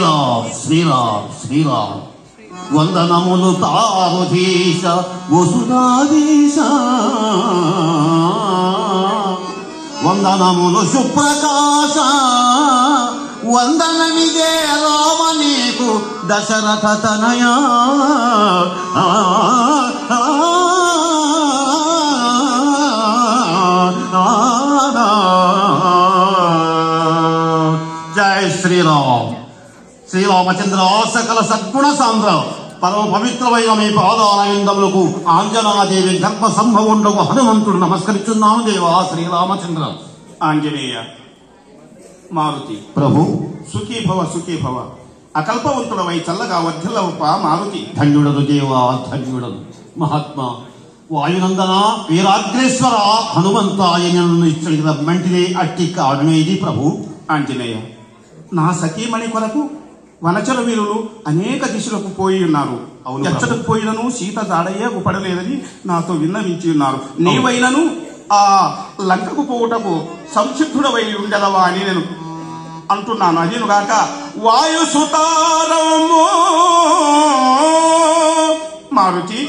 శ్రీరామ్ శ్రీరామ్ శ్రీరామ్ వందనములు తారుధీశ వసుధాధీశ వందనములు సుప్రకాశ వందనమిదే రామ నీకు దశరథ తనయ జై శ్రీరామ్ శ్రీరామచంద్ర సకల సద్గుణ సాంద్ర పరమ పవిత్రమైన మీ పాదాలయందములకు ఆంజనాదేవి గర్భ సంభవుండకు హనుమంతుడు నమస్కరిస్తున్నాము దేవా శ్రీరామచంద్ర. ఆంజనేయ మారుతి ప్రభు సుఖీభవ సుఖీభవ అకల్పవంతుడవై చల్లగా వర్ధిల్లవప్ప మారుతి. ధన్యుడను దేవా ధన్యుడను మహాత్మా వాయునందన వీరాగ్రేశ్వర హనుమంతాయనను ఇచ్చడికి రమ్మంటిదే అట్టి కారణమేది ప్రభు. ఆంజనేయ నా సతీమణి కొరకు వనచర వీరులు అనేక దిశలకు పోయి ఉన్నారు. ఎచ్చటకు పోయినను సీత జాడయ్యే పడలేదని నాతో విన్నవించి ఉన్నారు. నీవైనను ఆ లంకకు పోవుటకు సంసిద్ధుడవై ఉండెదవా అని నేను అంటున్నాను. అదేనుగాక వాయుసుతారము మారుతి